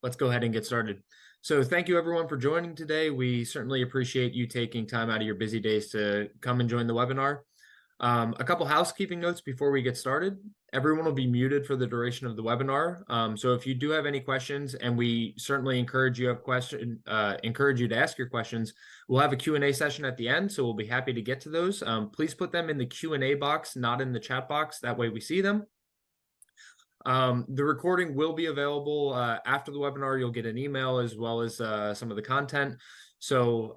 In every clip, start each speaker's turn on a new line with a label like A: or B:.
A: Let's go ahead and get started. So thank you everyone for joining today. We certainly appreciate you taking time out of your busy days to come and join the webinar. A couple housekeeping notes before we get started. Everyone will be muted for the duration of the webinar. So if you do have any questions, and we certainly encourage you to ask your questions, we'll have a Q&A session at the end, so we'll be happy to get to those. Please put them in the Q&A box, not in the chat box. That way we see them. The recording will be available after the webinar. You'll get an email as well as some of the content. So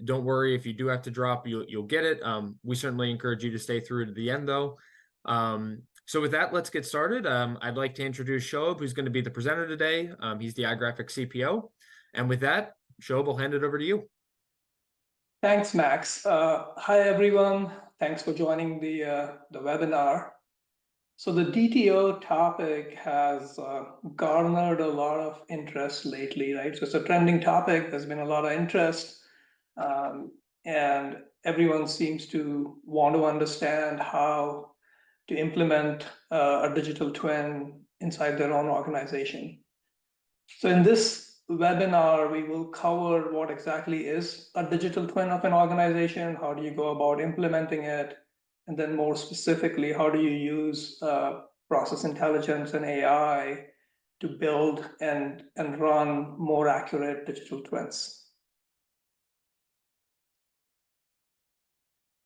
A: don't worry if you do have to drop, you'll get it. We certainly encourage you to stay through to the end though. So with that, let's get started. I'd like to introduce Shoaib, who's going to be the presenter today. He's the iGrafx CPO. And with that, Shoaib, I'll hand it over to you.
B: Thanks, Max. Hi, everyone. Thanks for joining the webinar. So the DTO topic has garnered a lot of interest lately, right? So it's a trending topic. There's been a lot of interest, and everyone seems to want to understand how to implement a digital twin inside their own organization. So in this webinar, we will cover what exactly is a digital twin of an organization, how do you go about implementing it, and then more specifically, how do you use process intelligence and AI to build and run more accurate digital twins.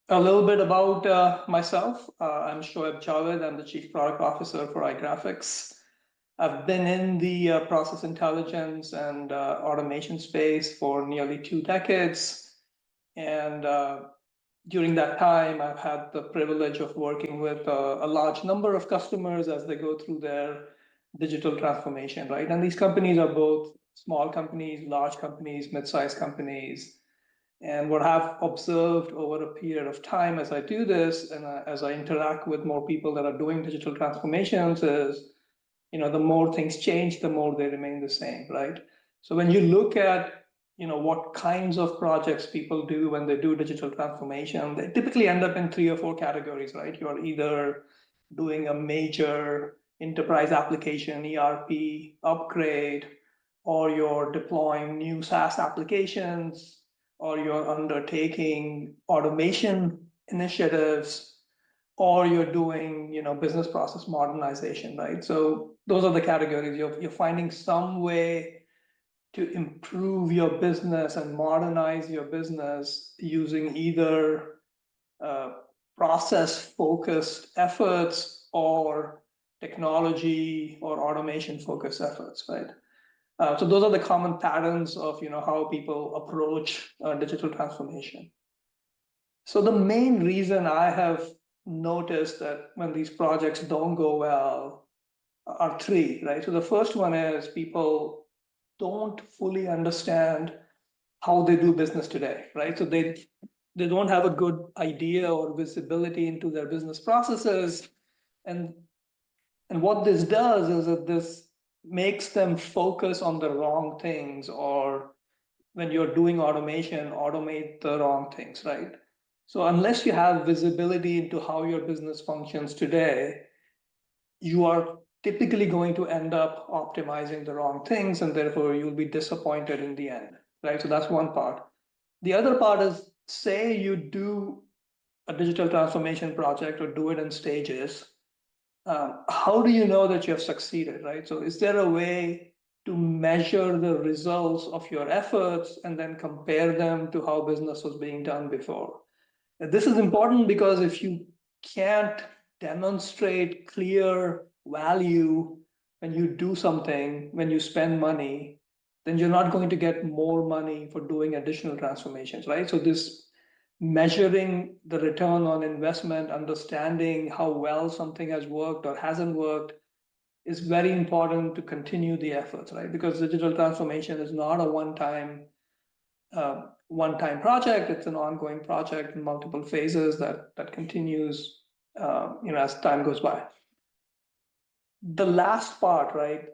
B: A little bit about myself. I'm Shoaib Javed. I'm the Chief Product Officer for iGrafx. I've been in the process intelligence and automation space for nearly 2 decades. And during that time, I've had the privilege of working with a large number of customers as they go through their digital transformation, right? And these companies are both small companies, large companies, mid-sized companies. And what I've observed over a period of time as I do this, and as I interact with more people that are doing digital transformations is, the more things change, the more they remain the same, right? So when you look at what kinds of projects people do when they do digital transformation, they typically end up in 3 or 4 categories, right? You're either doing a major enterprise application, ERP upgrade, or you're deploying new SaaS applications, or you're undertaking automation initiatives, or you're doing business process modernization, right? So those are the categories. You're finding some way to improve your business and modernize your business using either process-focused efforts or technology or automation-focused efforts, right? So those are the common patterns of how people approach digital transformation. So the main reason I have noticed that when these projects don't go well are 3, right? So the first one is people don't fully understand how they do business today, right? So they don't have a good idea or visibility into their business processes. And what this does is that this makes them focus on the wrong things, or when you're doing automation, automate the wrong things, right? So unless you have visibility into how your business functions today, you are typically going to end up optimizing the wrong things, and therefore you'll be disappointed in the end, right? So that's one part. The other part is, say you do a digital transformation project or do it in stages. How do you know that you have succeeded, right? So is there a way to measure the results of your efforts and then compare them to how business was being done before? And this is important because if you can't demonstrate clear value when you do something, when you spend money, then you're not going to get more money for doing additional transformations, right? So this measuring the return on investment, understanding how well something has worked or hasn't worked is very important to continue the efforts, right? Because digital transformation is not a one-time project. It's an ongoing project in multiple phases that continues as time goes by. The last part, right,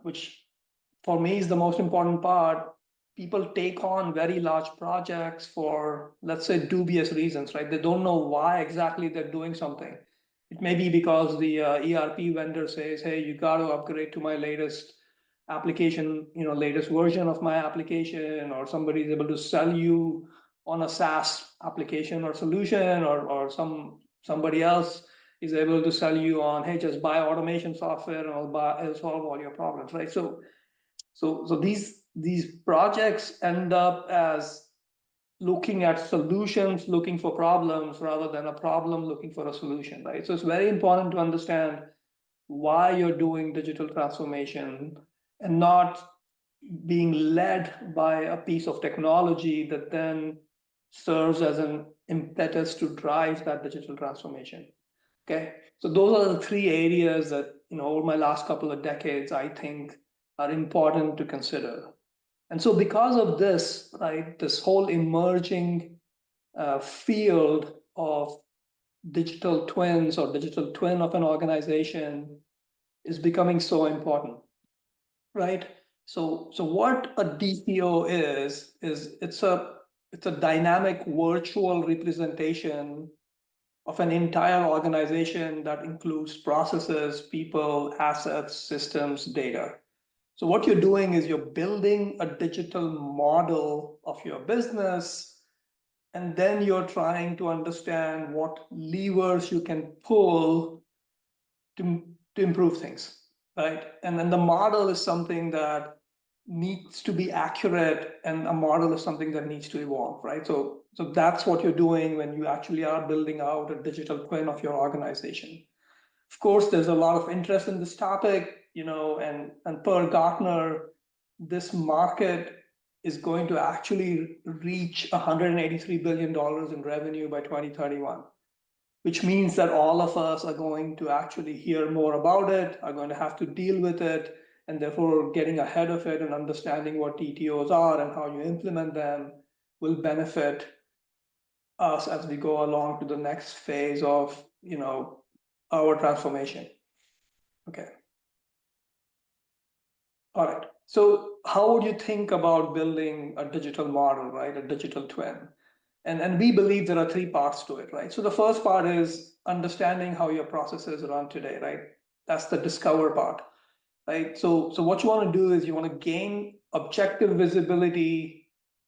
B: which for me is the most important part, people take on very large projects for, let's say, dubious reasons, right? They don't know why exactly they're doing something. It may be because the ERP vendor says, hey, you got to upgrade to my latest application, latest version of my application, or somebody is able to sell you on a SaaS application or solution, or somebody else is able to sell you on, hey, just buy automation software and I'll solve all your problems, right? So these projects end up as looking at solutions, looking for problems, rather than a problem looking for a solution, right? So it's very important to understand why you're doing digital transformation and not being led by a piece of technology that then serves as an impetus to drive that digital transformation. Okay, so those are the three areas that, over my last couple of decades, I think are important to consider. And so because of this, right, this whole emerging field of digital twins or digital twin of an organization is becoming so important, right? So what a DTO is it's a dynamic virtual representation of an entire organization that includes processes, people, assets, systems, data. So what you're doing is you're building a digital model of your business, and then you're trying to understand what levers you can pull to improve things, right? And then the model is something that needs to be accurate, and a model is something that needs to evolve, right? So that's what you're doing when you actually are building out a digital twin of your organization. Of course, there's a lot of interest in this topic, and per Gartner, this market is going to actually reach $183 billion in revenue by 2031, which means that all of us are going to actually hear more about it, are going to have to deal with it, and therefore getting ahead of it and understanding what DTOs are and how you implement them will benefit us as we go along to the next phase of, our transformation. Okay. All right. So how would you think about building a digital model, right? A digital twin. And we believe there are three parts to it, right? So the first part is understanding how your processes run today, right? That's the discover part, right? So what you want to do is you want to gain objective visibility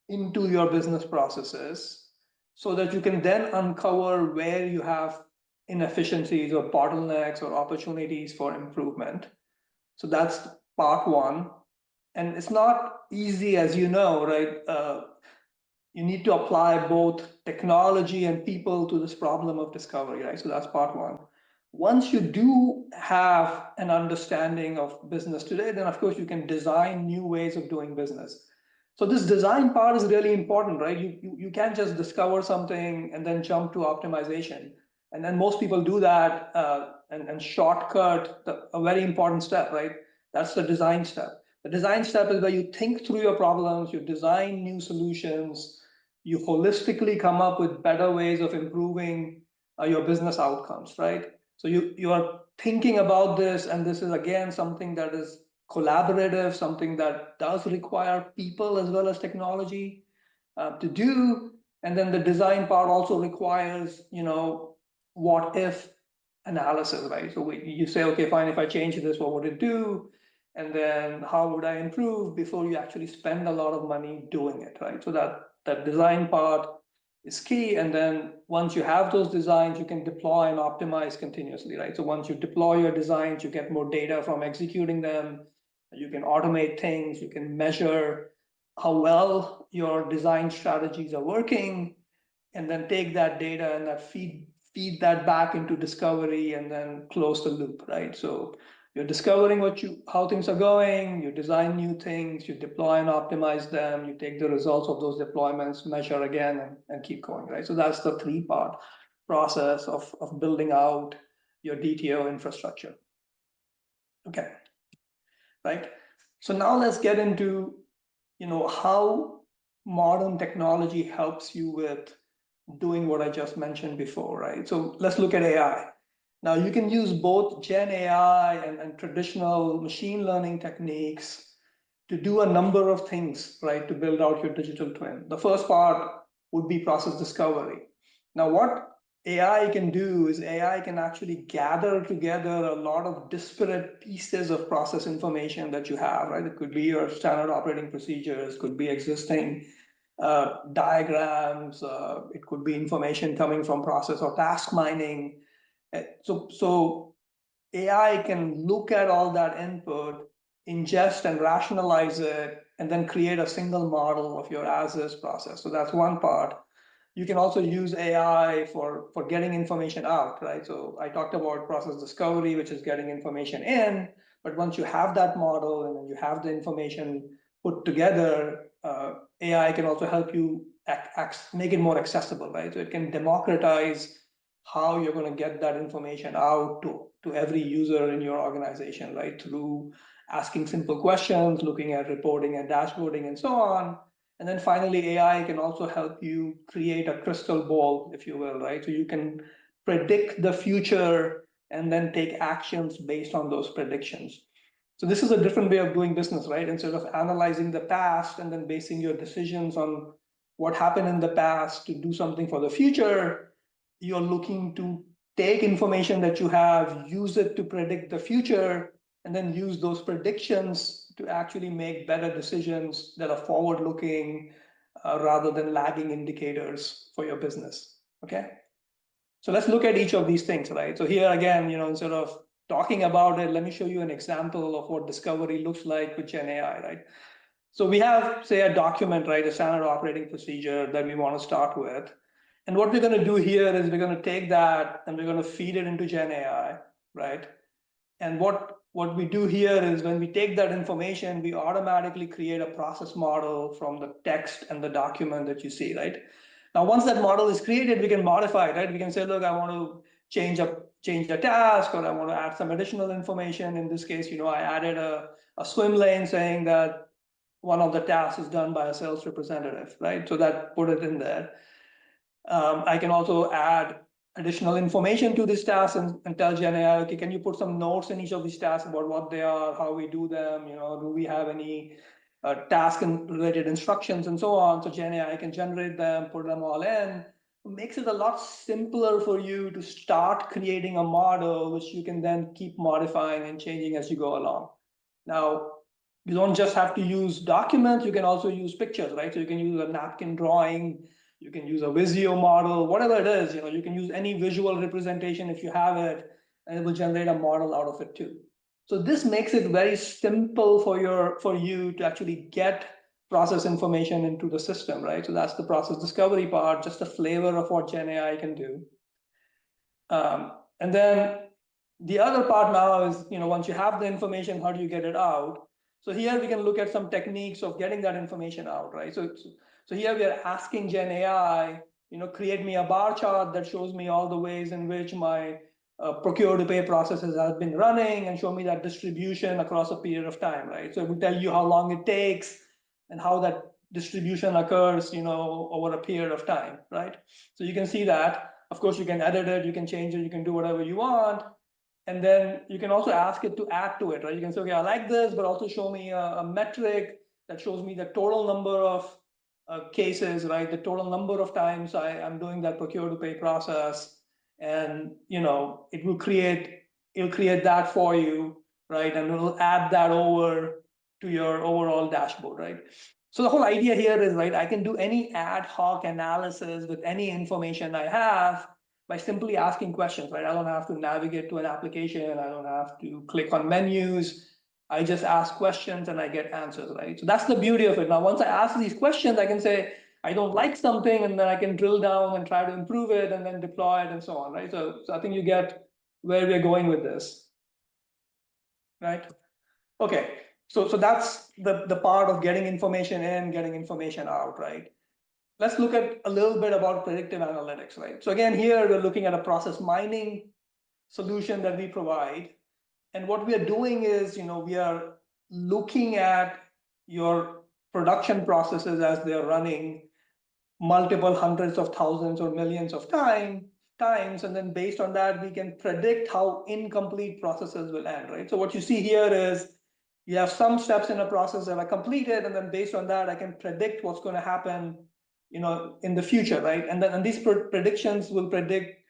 B: into your business processes so that you can then uncover where you have inefficiencies or bottlenecks or opportunities for improvement. So that's part one. And it's not easy, as you know, right? You need to apply both technology and people to this problem of discovery, right? So that's part one. Once you do have an understanding of business today, then of course you can design new ways of doing business. So this design part is really important, right? You can't just discover something and then jump to optimization. And then most people do that and shortcut a very important step, right? That's the design step. The design step is where you think through your problems, you design new solutions, you holistically come up with better ways of improving your business outcomes, right? So you are thinking about this, and this is again something that is collaborative, something that does require people as well as technology to do. And then the design part also requires, what if analysis, right? So you say, okay, fine, if I change this, what would it do? And then how would I improve before you actually spend a lot of money doing it, right? So that design part is key. And then once you have those designs, you can deploy and optimize continuously, right? So once you deploy your designs, you get more data from executing them. You can automate things, you can measure how well your design strategies are working, and then take that data and that feed that back into discovery and then close the loop, right? So you're discovering how things are going, you design new things, you deploy and optimize them, you take the results of those deployments, measure again, and keep going, right? So that's the three-part process of building out your DTO infrastructure. Okay, right? So now let's get into, how modern technology helps you with doing what I just mentioned before, right? So let's look at AI. Now you can use both Gen AI and traditional machine learning techniques to do a number of things, right, to build out your digital twin. The first part would be process discovery. Now what AI can do is AI can actually gather together a lot of disparate pieces of process information that you have, right? It could be your standard operating procedures, could be existing diagrams, it could be information coming from process or task mining. So AI can look at all that input, ingest and rationalize it, and then create a single model of your as-is process. So that's one part. You can also use AI for getting information out, right? So I talked about process discovery, which is getting information in, but once you have that model and then you have the information put together, AI can also help you make it more accessible, right? So it can democratize how you're going to get that information out to every user in your organization, right? Through asking simple questions, looking at reporting and dashboarding and so on. And then finally, AI can also help you create a crystal ball, if you will, right? So you can predict the future and then take actions based on those predictions. So this is a different way of doing business, right? Instead of analyzing the past and then basing your decisions on what happened in the past to do something for the future, you're looking to take information that you have, use it to predict the future, and then use those predictions to actually make better decisions that are forward-looking rather than lagging indicators for your business, okay? So let's look at each of these things, right? So here again, instead of talking about it, let me show you an example of what discovery looks like with Gen AI, right? So we have, say, a document, right, a standard operating procedure that we want to start with. And what we're going to do here is we're going to take that and we're going to feed it into Gen AI, right? And what we do here is when we take that information, we automatically create a process model from the text and the document that you see, right? Now, once that model is created, we can modify it, right? We can say, look, I want to change a task, or I want to add some additional information. In this case, I added a swim lane saying that one of the tasks is done by a sales representative, right? So that put it in there. I can also add additional information to this task and tell Gen AI, okay, can you put some notes in each of these tasks about what they are, how we do them, do we have any task and related instructions and so on. So Gen AI can generate them, put them all in. It makes it a lot simpler for you to start creating a model, which you can then keep modifying and changing as you go along. Now, you don't just have to use documents, you can also use pictures, right? So you can use a napkin drawing, you can use a Visio model, whatever it is, you can use any visual representation if you have it, and it will generate a model out of it too. So this makes it very simple for you to actually get process information into the system, right? So that's the process discovery part, just a flavor of what Gen AI can do. And then the other part now is, once you have the information, how do you get it out? So here we can look at some techniques of getting that information out, right? So here we are asking Gen AI, create me a bar chart that shows me all the ways in which my procure to pay processes have been running, and show me that distribution across a period of time, right? So it will tell you how long it takes and how that distribution occurs, over a period of time, right? So you can see that. Of course, you can edit it, you can change it, you can do whatever you want. And then you can also ask it to add to it, right? You can say, okay, I like this, but also show me a metric that shows me the total number of cases, right? The total number of times I'm doing that procure to pay process. And, it'll create that for you, right? And it'll add that over to your overall dashboard, right? So the whole idea here is, right, I can do any ad hoc analysis with any information I have by simply asking questions, right? I don't have to navigate to an application. I don't have to click on menus. I just ask questions and I get answers, right? So that's the beauty of it. Now, once I ask these questions, I can say, I don't like something, and then I can drill down and try to improve it and then deploy it and so on, right? So I think you get where we're going with this, right? Okay, so that's the part of getting information in, getting information out, right? Let's look at a little bit about predictive analytics, right? So again, here we're looking at a process mining solution that we provide. And what we are doing is, we are looking at your production processes as they're running multiple hundreds of thousands or millions of times. And then based on that, we can predict how incomplete processes will end, right? So what you see here is you have some steps in a process that are completed, and then based on that, I can predict what's going to happen, in the future, right? And these predictions will predict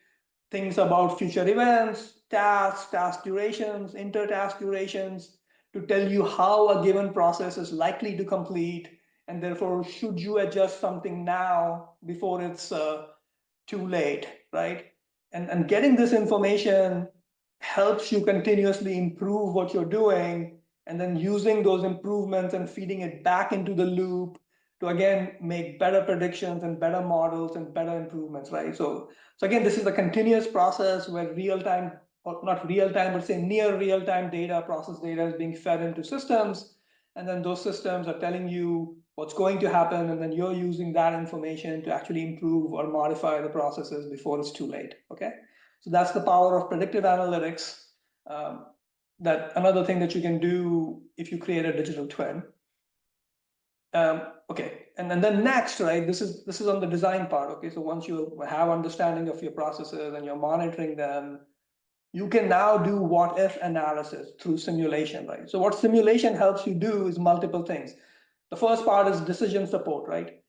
B: things about future events, tasks, task durations, inter-task durations, to tell you how a given process is likely to complete, and therefore should you adjust something now before it's too late, right? And getting this information helps you continuously improve what you're doing, and then using those improvements and feeding it back into the loop to again make better predictions and better models and better improvements, right? So again, this is a continuous process where real time, or not real time, but say near real time data, process data is being fed into systems. And then those systems are telling you what's going to happen. And then you're using that information to actually improve or modify the processes before it's too late, okay? So that's the power of predictive analytics. That another thing that you can do if you create a digital twin. Okay, and then next, right, this is on the design part, okay? So once you have understanding of your processes and you're monitoring them, you can now do what if analysis through simulation, right? So what simulation helps you do is multiple things. The first part is decision support, right?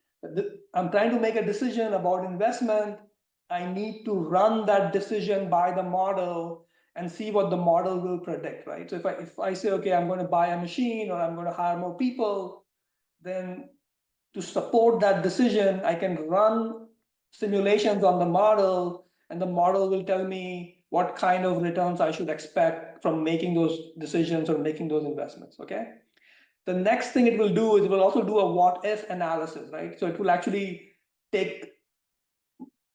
B: I'm trying to make a decision about investment. I need to run that decision by the model and see what the model will predict, right? So if I say, okay, I'm going to buy a machine or I'm going to hire more people, then to support that decision, I can run simulations on the model, and the model will tell me what kind of returns I should expect from making those decisions or making those investments, okay? The next thing it will do is it will also do a what if analysis, right? So it will actually take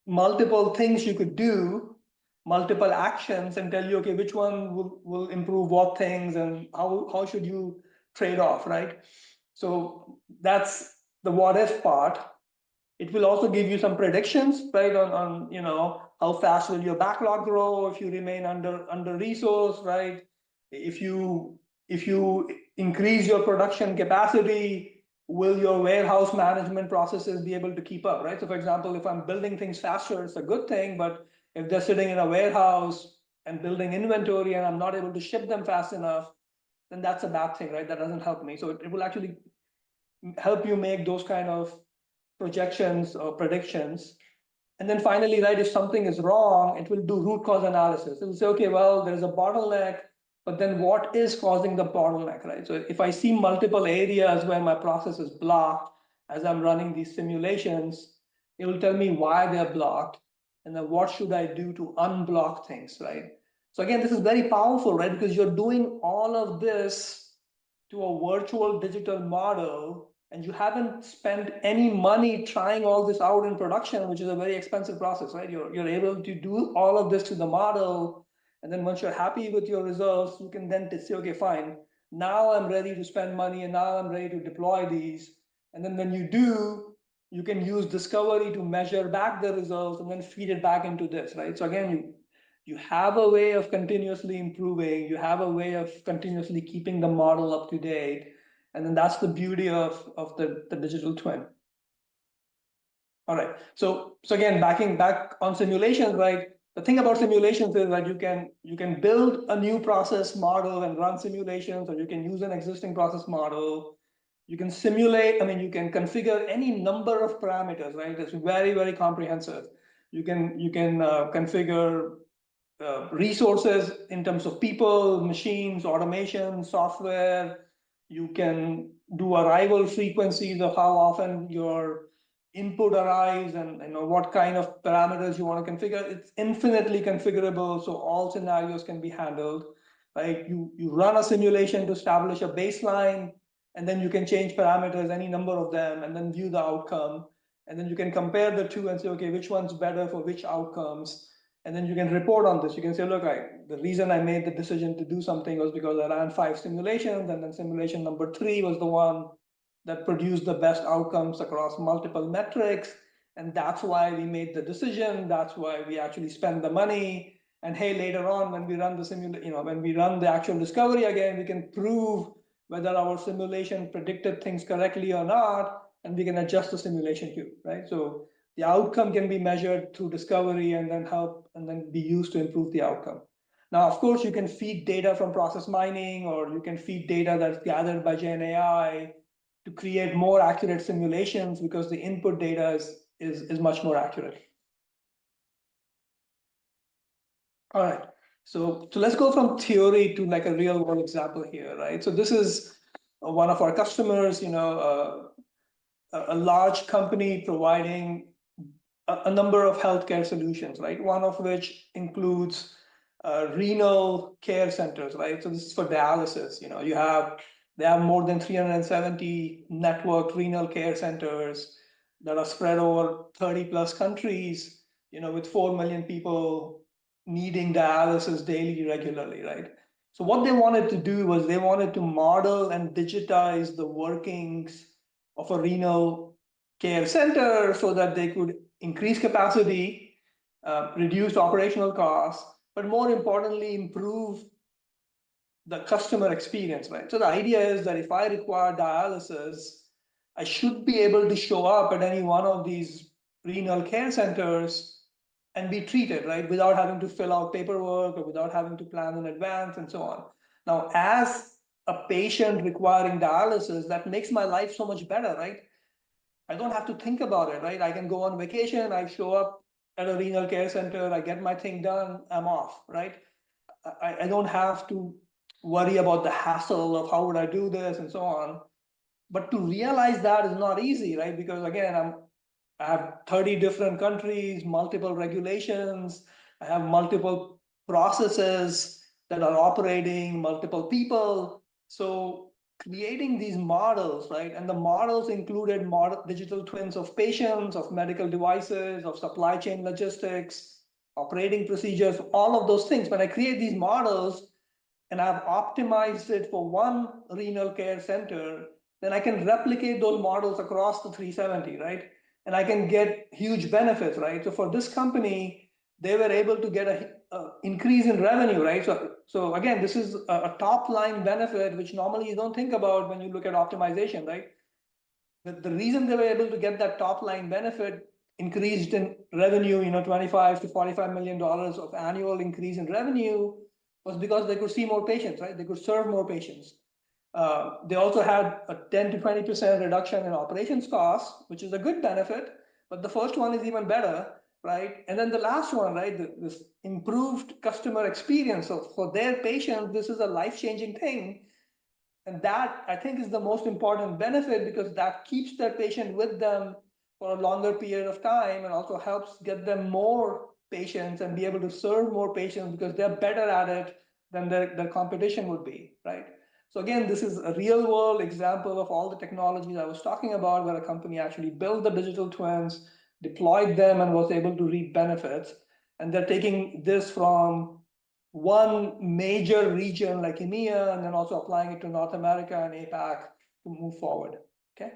B: multiple things you could do, multiple actions, and tell you, okay, which one will improve what things, and how should you trade off, right? So that's the what if part. It will also give you some predictions, right, on how fast will your backlog grow if you remain under resource, right? If you increase your production capacity, will your warehouse management processes be able to keep up, right? So for example, if I'm building things faster, it's a good thing, but if they're sitting in a warehouse and building inventory and I'm not able to ship them fast enough, then that's a bad thing, right? That doesn't help me. So it will actually help you make those kind of projections or predictions. And then finally, right, if something is wrong, it will do root cause analysis. It will say, okay, well, there's a bottleneck, but then what is causing the bottleneck, right? So if I see multiple areas where my process is blocked as I'm running these simulations, it will tell me why they're blocked, and then what should I do to unblock things, right? So again, this is very powerful, right? Because you're doing all of this to a virtual digital model, and you haven't spent any money trying all this out in production, which is a very expensive process, right? You're able to do all of this to the model, and then once you're happy with your results, you can then say, okay, fine, now I'm ready to spend money, and now I'm ready to deploy these. And then when you do, you can use discovery to measure back the results and then feed it back into this, right? So again, you have a way of continuously improving, you have a way of continuously keeping the model up to date. And then that's the beauty of the digital twin. All right, so again, backing back on simulations, right? The thing about simulations is that you can build a new process model and run simulations, or you can use an existing process model. You can simulate, I mean, you can configure any number of parameters, right? It's very, very comprehensive. You can configure resources in terms of people, machines, automation, software. You can do arrival frequencies of how often your input arrives, and what kind of parameters you want to configure. It's infinitely configurable, so all scenarios can be handled. Right? You run a simulation to establish a baseline, and then you can change parameters, any number of them, and then view the outcome. And then you can compare the two and say, okay, which one's better for which outcomes? And then you can report on this. You can say, look, the reason I made the decision to do something was because I ran 5 simulations, and then simulation number 3 was the one that produced the best outcomes across multiple metrics. And that's why we made the decision. That's why we actually spend the money. And hey, later on, when we run the when we run the actual discovery again, we can prove whether our simulation predicted things correctly or not, and we can adjust the simulation too, right? So the outcome can be measured through discovery and then be used to improve the outcome. Now, of course, you can feed data from process mining, or you can feed data that's gathered by Gen AI to create more accurate simulations, because the input data is much more accurate. All right. So let's go from theory to like a real world example here, right? So this is one of our customers, a large company providing a number of healthcare solutions, right? One of which includes renal care centers, right? So this is for dialysis. They have more than 370 networked renal care centers that are spread over 30 plus countries, with 4 million people needing dialysis daily regularly, right? So what they wanted to do was they wanted to model and digitize the workings of a renal care center so that they could increase capacity, reduce operational costs, but more importantly, improve the customer experience, right? So the idea is that if I require dialysis, I should be able to show up at any one of these renal care centers and be treated, right? Without having to fill out paperwork or without having to plan in advance and so on. Now, as a patient requiring dialysis, that makes my life so much better, right? I don't have to think about it, right? I can go on vacation, I show up at a renal care center, I get my thing done, I'm off, right? I don't have to worry about the hassle of how would I do this and so on. But to realize that is not easy, right? Because again, I have 30 different countries, multiple regulations, I have multiple processes that are operating, multiple people. So creating these models, right? And the models included digital twins of patients, of medical devices, of supply chain logistics, operating procedures, all of those things. When I create these models and I've optimized it for one renal care center, then I can replicate those models across the 370, right? And I can get huge benefits, right? So for this company, they were able to get a increase in revenue, right? So again, this is a top line benefit, which normally you don't think about when you look at optimization, right? The reason they were able to get that top line benefit increased in revenue, 25 to $45 million of annual increase in revenue was because they could see more patients, right? They could serve more patients. They also had a 10 to 20% reduction in operations costs, which is a good benefit, but the first one is even better, right? And then the last one, right? This improved customer experience. So for their patients, this is a life-changing thing. And that, I think, is the most important benefit because that keeps their patient with them for a longer period of time and also helps get them more patients and be able to serve more patients because they're better at it than their competition would be, right? So again, this is a real world example of all the technologies I was talking about where a company actually built the digital twins, deployed them, and was able to reap benefits. And they're taking this from one major region like EMEA and then also applying it to North America and APAC to move forward, okay?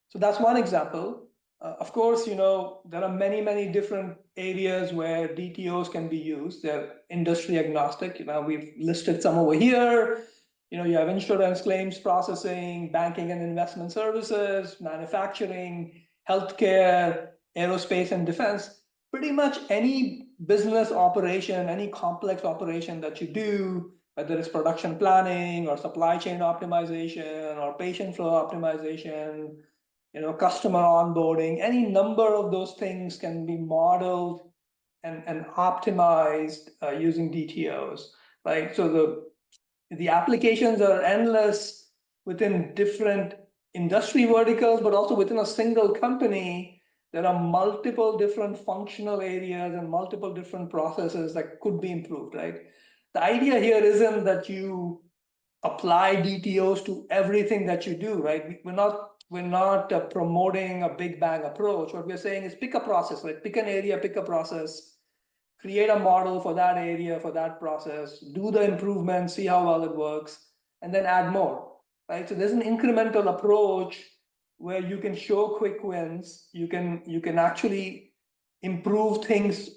B: So that's one example. Of course, there are many, many different areas where DTOs can be used. They're industry agnostic. We've listed some over here. You have insurance claims processing, banking and investment services, manufacturing, healthcare, aerospace and defense. Pretty much any business operation, any complex operation that you do, whether it's production planning or supply chain optimization or patient flow optimization, customer onboarding, any number of those things can be modeled and optimized using DTOs, right? So the applications are endless within different industry verticals, but also within a single company, there are multiple different functional areas and multiple different processes that could be improved, right? The idea here isn't that you apply DTOs to everything that you do, right? We're not promoting a big bang approach. What we're saying is pick a process, right? Pick an area, pick a process, create a model for that area, for that process, do the improvements, see how well it works, and then add more, right? So there's an incremental approach where you can show quick wins. You can actually improve things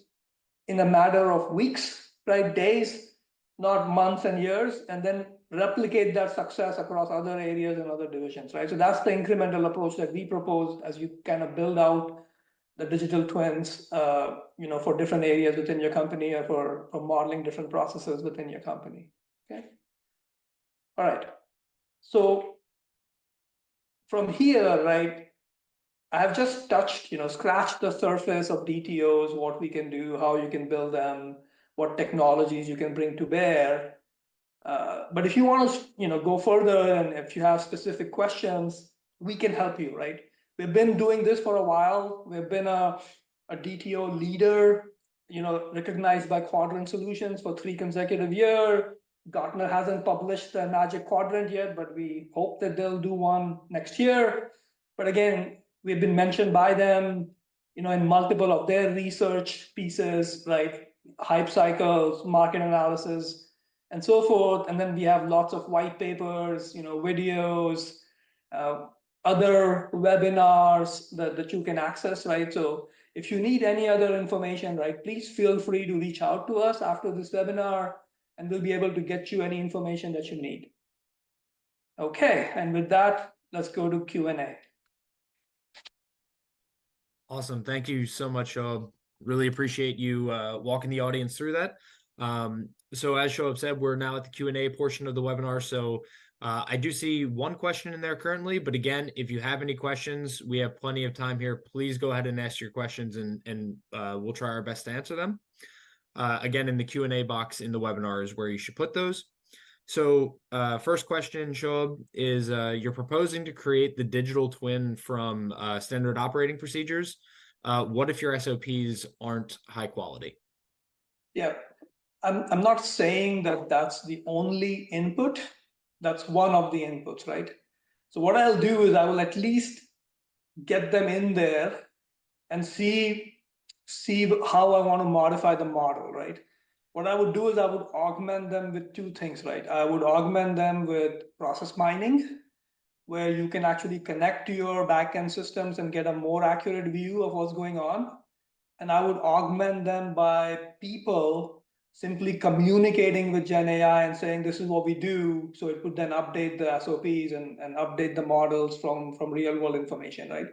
B: in a matter of weeks, right? Days, not months and years, and then replicate that success across other areas and other divisions, right? So that's the incremental approach that we proposed as you kind of build out the digital twins, for different areas within your company or for modeling different processes within your company, okay? All right, so from here, right, I have just touched, scratched the surface of DTOs, what we can do, how you can build them, what technologies you can bring to bear. But if you want to, go further, and if you have specific questions, we can help you, right? We've been doing this for a while. We've been a DTO leader, recognized by Quadrant Solutions for 3 consecutive years. Gartner hasn't published the Magic Quadrant yet, but we hope that they'll do one next year. But again, we've been mentioned by them, in multiple of their research pieces, right? Hype cycles, market analysis, and so forth. And then we have lots of white papers, videos, other webinars that you can access, right? So if you need any other information, right, please feel free to reach out to us after this webinar, and we'll be able to get you any information that you need. Okay, and with that, let's go to Q&A.
A: Awesome. Thank you so much, Shoaib. Really appreciate you walking the audience through that. So as Shoaib said, we're now at the Q&A portion of the webinar. So I do see one question in there currently, but again, if you have any questions, we have plenty of time here. Please go ahead and ask your questions, and we'll try our best to answer them. Again, in the Q&A box in the webinar is where you should put those. So first question, Shoaib, is you're proposing to create the digital twin from standard operating procedures. What if your SOPs aren't high quality?
B: Yeah, I'm not saying that that's the only input. That's one of the inputs, right? So what I'll do is I will at least get them in there and see how I want to modify the model, right? What I would do is I would augment them with 2 things, right? I would augment them with process mining, where you can actually connect to your backend systems and get a more accurate view of what's going on. And I would augment them by people simply communicating with Gen AI and saying, this is what we do. So it would then update the SOPs and update the models from real world information, right?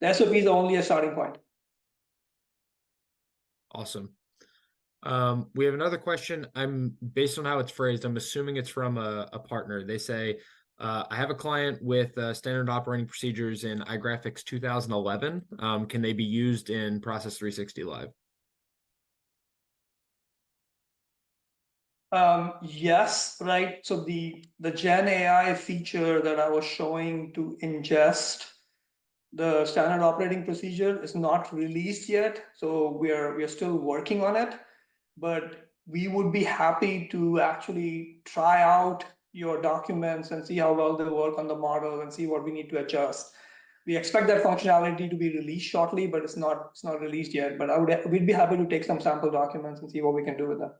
B: The SOPs are only a starting point.
A: Awesome. We have another question. Based on how it's phrased, I'm assuming it's from a partner. They say, I have a client with standard operating procedures in iGrafx 2011. Can they be used in Process 360 Live?
B: Yes, right. So the Gen AI feature that I was showing to ingest the standard operating procedure is not released yet. So we are still working on it, but we would be happy to actually try out your documents and see how well they work on the model and see what we need to adjust. We expect that functionality to be released shortly, but it's not released yet. But we'd be happy to take some sample documents and see what we can do with them.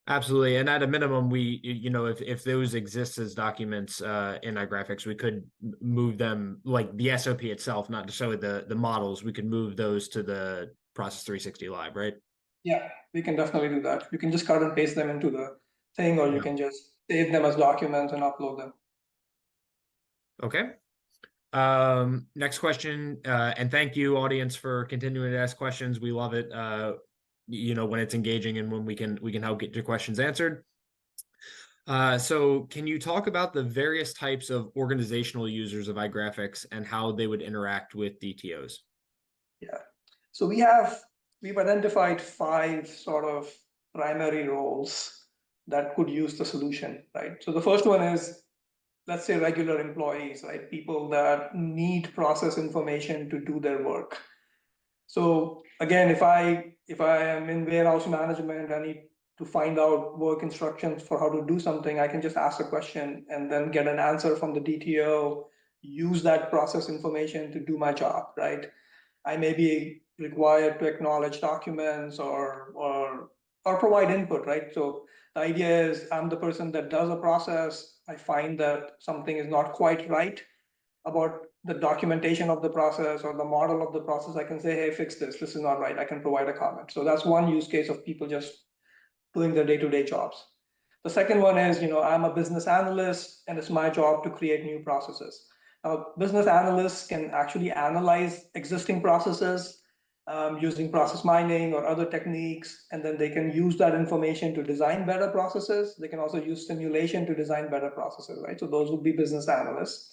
A: Absolutely. And at a minimum, if those exist as documents in iGrafx, we could move them, like the SOP itself, not necessarily the models, we could move those to the Process 360 Live, right?
B: Yeah, we can definitely do that. You can just cut and paste them into the thing, or you can just save them as documents and upload them.
A: Okay. Next question, and thank you, audience, for continuing to ask questions. We love it. When it's engaging and when we can help get your questions answered. So can you talk about the various types of organizational users of iGrafx and how they would interact with DTOs?
B: Yeah, so we've identified 5 sort of primary roles that could use the solution, right? So the first one is, let's say, regular employees, right? People that need process information to do their work. So again, if I am in warehouse management, I need to find out work instructions for how to do something, I can just ask a question and then get an answer from the DTO, use that process information to do my job, right? I may be required to acknowledge documents or provide input, right? So the idea is I'm the person that does a process. I find that something is not quite right about the documentation of the process or the model of the process. I can say, hey, fix this. This is not right. I can provide a comment. So that's one use case of people just doing their day-to-day jobs. The second one is, I'm a business analyst and it's my job to create new processes. Now, business analysts can actually analyze existing processes using process mining or other techniques, and then they can use that information to design better processes. They can also use simulation to design better processes, right? So those would be business analysts.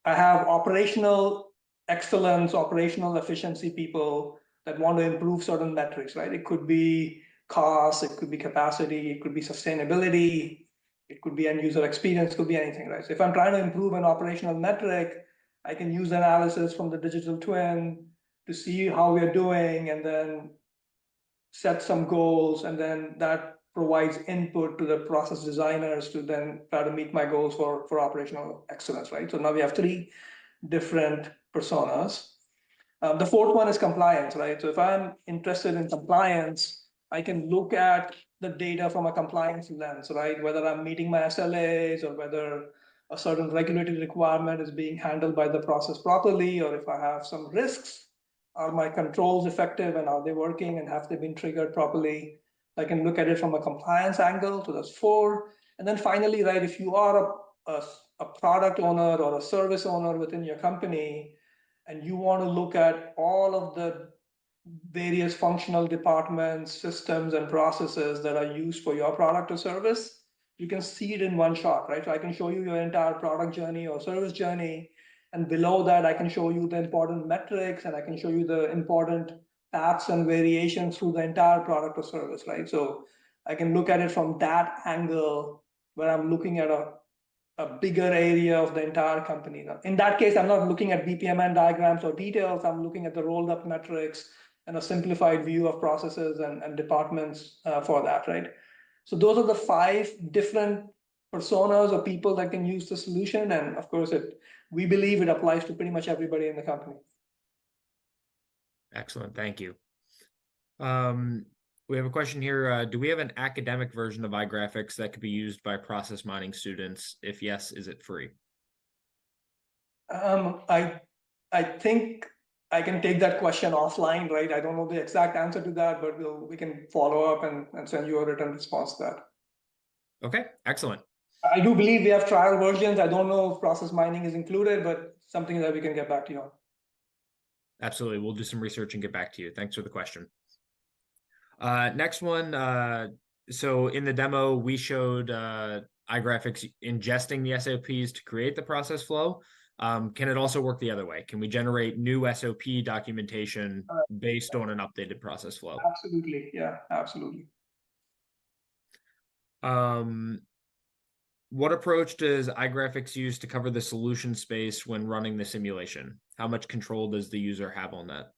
B: I have operational excellence, operational efficiency people that want to improve certain metrics, right? It could be cost, it could be capacity, it could be sustainability, it could be end user experience, could be anything, right? So if I'm trying to improve an operational metric, I can use analysis from the digital twin to see how we're doing and then set some goals, and then that provides input to the process designers to then try to meet my goals for operational excellence, right? So now we have three different personas. The fourth one is compliance, right? So if I'm interested in compliance, I can look at the data from a compliance lens, right? Whether I'm meeting my SLAs or whether a certain regulatory requirement is being handled by the process properly, or if I have some risks, are my controls effective and are they working and have they been triggered properly? I can look at it from a compliance angle, so that's four. And then finally, right, if you are a product owner or a service owner within your company, and you want to look at all of the various functional departments, systems, and processes that are used for your product or service, you can see it in one shot, right? So I can show you your entire product journey or service journey. And below that, I can show you the important metrics and I can show you the important paths and variations through the entire product or service, right? So I can look at it from that angle where I'm looking at a bigger area of the entire company. Now, in that case, I'm not looking at BPMN diagrams or details. I'm looking at the rolled up metrics and a simplified view of processes and departments for that, right? So those are the five different personas or people that can use the solution. And of course, we believe it applies to pretty much everybody in the company.
A: Excellent. Thank you. We have a question here. Do we have an academic version of iGrafx that could be used by process mining students? If yes, is it free?
B: I think I can take that question offline, right? I don't know the exact answer to that, but we can follow up and send you a written response to that.
A: Okay, excellent.
B: I do believe we have trial versions. I don't know if process mining is included, but something that we can get back to you on.
A: Absolutely. We'll do some research and get back to you. Thanks for the question. Next one. So in the demo, we showed iGrafx ingesting the SOPs to create the process flow. Can it also work the other way? Can we generate new SOP documentation based on an updated process flow?
B: Absolutely. Yeah, absolutely.
A: What approach does iGrafx use to cover the solution space when running the simulation? How much control does the user have on that?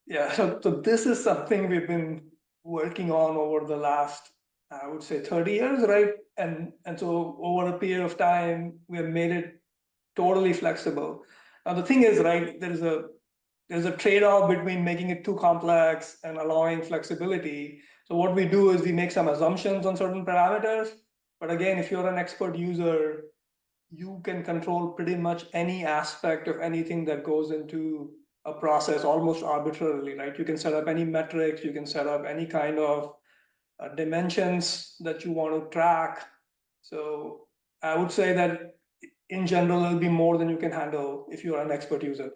B: Yeah, so this is something we've been working on over the last, I would say, 30 years, right? And so over a period of time, we have made it totally flexible. Now the thing is, right, there's a trade-off between making it too complex and allowing flexibility. So what we do is we make some assumptions on certain parameters. But again, if you're an expert user, you can control pretty much any aspect of anything that goes into a process almost arbitrarily, right? You can set up any metrics, you can set up any kind of dimensions that you want to track. So I would say that in general, it'll be more than you can handle if you're an expert user.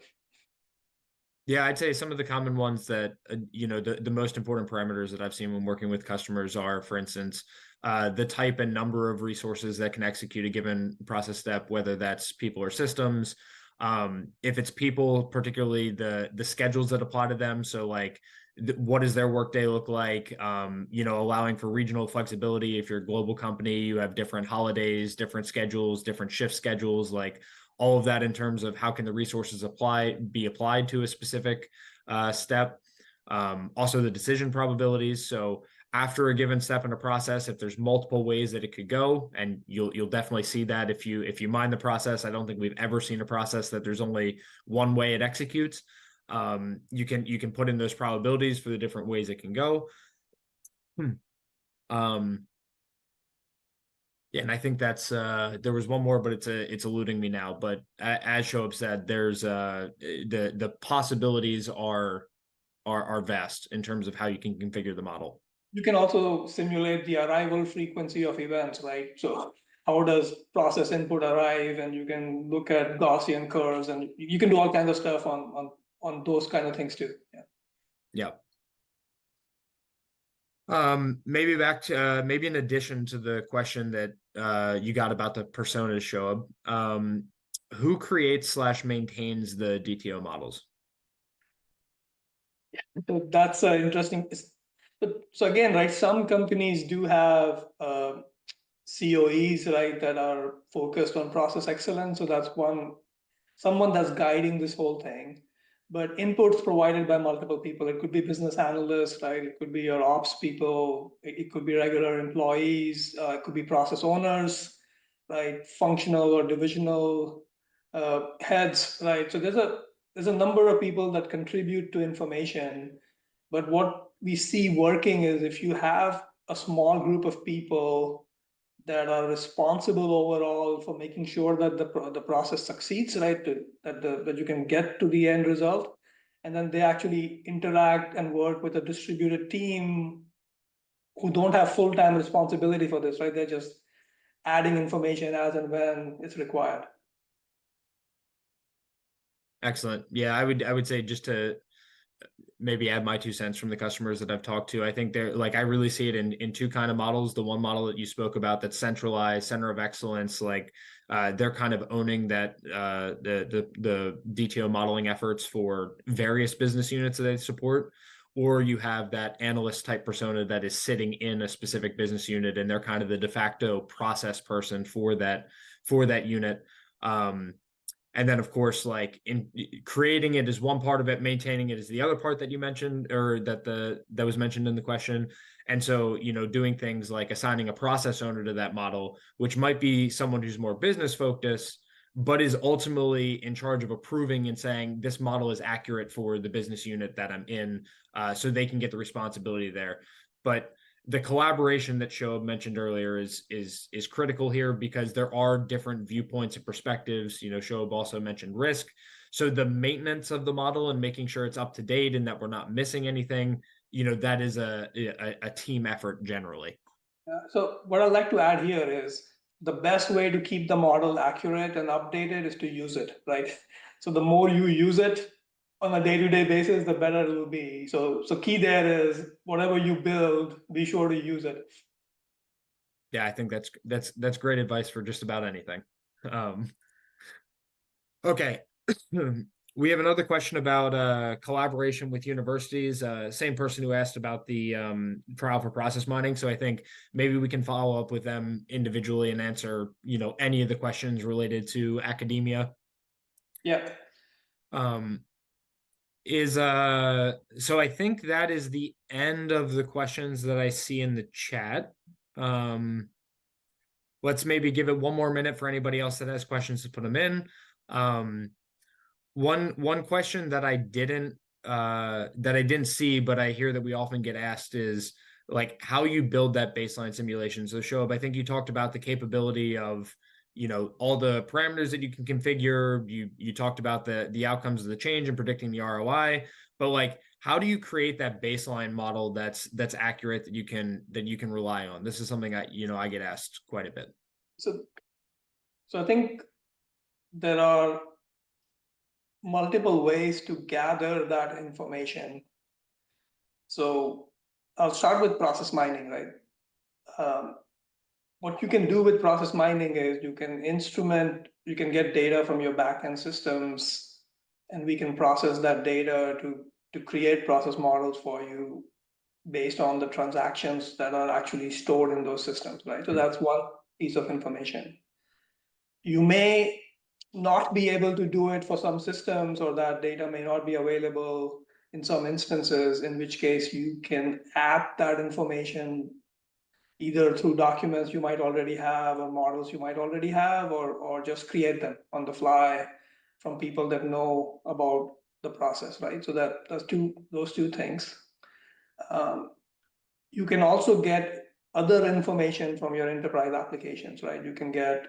A: Yeah, I'd say some of the common ones that, the most important parameters that I've seen when working with customers are, for instance, the type and number of resources that can execute a given process step, whether that's people or systems. If it's people, particularly the schedules that apply to them. So like, what does their workday look like? Allowing for regional flexibility. If you're a global company, you have different holidays, different schedules, different shift schedules, like all of that in terms of how can the resources be applied to a specific step. Also the decision probabilities. So after a given step in a process, if there's multiple ways that it could go, and you'll definitely see that if you mine the process. I don't think we've ever seen a process that there's only one way it executes. You can put in those probabilities for the different ways it can go. Yeah, and I think that's there was one more, but it's eluding me now. But as Shoaib said, there's the possibilities are vast in terms of how you can configure the model.
B: You can also simulate the arrival frequency of events, right? So how does process input arrive? And you can look at Gaussian curves, and you can do all kinds of stuff on those kind of things too. Yeah.
A: Yeah. Maybe back to maybe in addition to the question that you got about the personas, Shoaib, who creates/maintains the DTO models?
B: So that's interesting. So again, right, some companies do have COEs, right, that are focused on process excellence. So that's someone that's guiding this whole thing. But inputs provided by multiple people. It could be business analysts, right? It could be your ops people. It could be regular employees. It could be process owners, right? Functional or divisional heads, right? So there's a number of people that contribute to information. But what we see working is if you have a small group of people that are responsible overall for making sure that the process succeeds, right? That you can get to the end result, and then they actually interact and work with a distributed team who don't have full-time responsibility for this, right? They're just adding information as and when it's required.
A: Excellent. Yeah, I would say, just to maybe add my 2 cents from the customers that I've talked to, I think they're like, I really see it in two kind of models. The one model that you spoke about, that's centralized, center of excellence, like they're kind of owning that the DTO modeling efforts for various business units that they support. Or you have that analyst type persona that is sitting in a specific business unit, and they're kind of the de facto process person for that unit. And then, of course, like, in creating it is one part of it, maintaining it is the other part that you mentioned, or that was mentioned in the question. And so, doing things like assigning a process owner to that model, which might be someone who's more business focused, but is ultimately in charge of approving and saying this model is accurate for the business unit that I'm in, so they can get the responsibility there. But the collaboration that Shoaib mentioned earlier is critical here, because there are different viewpoints and perspectives. Shoaib also mentioned risk. So the maintenance of the model and making sure it's up to date and that we're not missing anything, that is a team effort generally.
B: So what I'd like to add here is the best way to keep the model accurate and updated is to use it, right? So the more you use it on a day-to-day basis, the better it will be. So key there is whatever you build, be sure to use it.
A: Yeah, I think that's great advice for just about anything. Okay. We have another question about collaboration with universities. Same person who asked about the trial for process mining. So I think maybe we can follow up with them individually and answer, any of the questions related to academia.
B: Yeah.
A: So I think that is the end of the questions that I see in the chat. Let's maybe give it one more minute for anybody else that has questions to put them in. One question that I didn't see, but I hear that we often get asked, is like how you build that baseline simulation. So Shoaib, I think you talked about the capability of, all the parameters that you can configure. You talked about the outcomes of the change and predicting the ROI, but like, how do you create that baseline model that's accurate, that you can rely on? This is something I get asked quite a bit.
B: So I think there are multiple ways to gather that information. So I'll start with process mining, right? What you can do with process mining is you can get data from your backend systems, and we can process that data to create process models for you based on the transactions that are actually stored in those systems, right? So that's one piece of information. You may not be able to do it for some systems, or that data may not be available in some instances, in which case you can add that information either through documents you might already have or models you might already have, or just create them on the fly from people that know about the process, right? So that's those two things. You can also get other information from your enterprise applications, right? You can get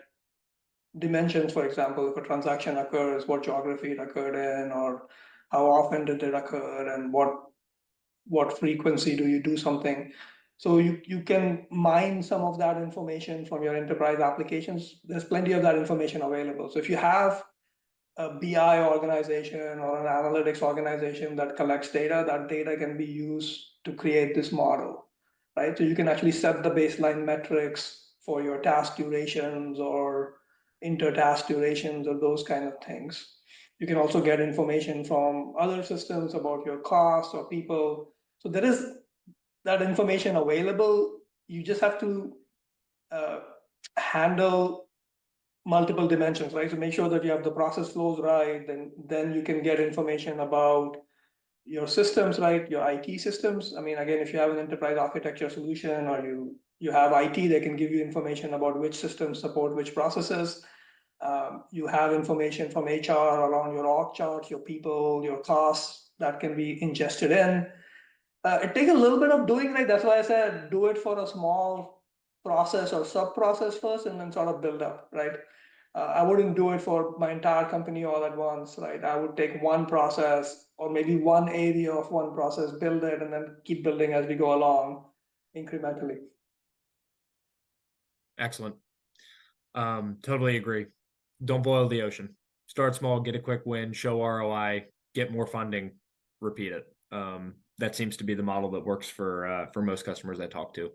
B: dimensions, for example, if a transaction occurs, what geography it occurred in, or how often did it occur, and what frequency do you do something. So you can mine some of that information from your enterprise applications. There's plenty of that information available. So if you have a BI organization or an analytics organization that collects data, that data can be used to create this model, right? So you can actually set the baseline metrics for your task durations or inter-task durations or those kind of things. You can also get information from other systems about your costs or people. So that information available. You just have to handle multiple dimensions, right? So make sure that you have the process flows right, then you can get information about your systems, right? Your IT systems. I mean, again, if you have an enterprise architecture solution or you have IT, they can give you information about which systems support which processes. You have information from HR around your org chart, your people, your costs that can be ingested in. It takes a little bit of doing, right? That's why I said do it for a small process or sub process first and then sort of build up, right? I wouldn't do it for my entire company all at once, right? I would take one process or maybe one area of one process, build it, and then keep building as we go along incrementally.
A: Excellent. Totally agree. Don't boil the ocean. Start small, get a quick win, show ROI, get more funding, repeat it. That seems to be the model that works for most customers I talk to.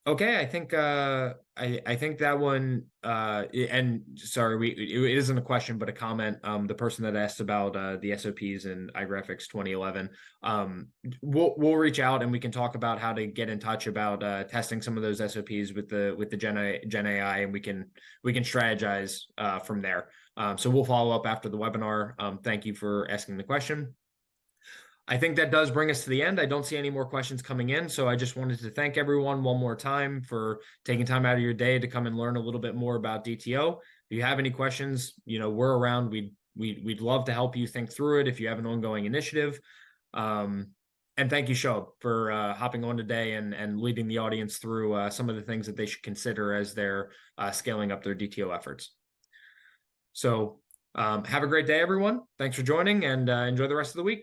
A: Okay, I think I think that one and sorry, it isn't a question but a comment. The person that asked about the SOPs in iGrafx 2011, we'll reach out and we can talk about how to get in touch about testing some of those SOPs with the Gen AI, and we can strategize from there. So we'll follow up after the webinar. Thank you for asking the question. I think that does bring us to the end. I don't see any more questions coming in, so I just wanted to thank everyone one more time for taking time out of your day to come and learn a little bit more about DTO. If you have any questions, we're around. We'd love to help you think through it if you have an ongoing initiative. And thank you, Shoaib, for hopping on today and leading the audience through some of the things that they should consider as they're scaling up their DTO efforts. So have a great day, everyone. Thanks for joining, and enjoy the rest of the week.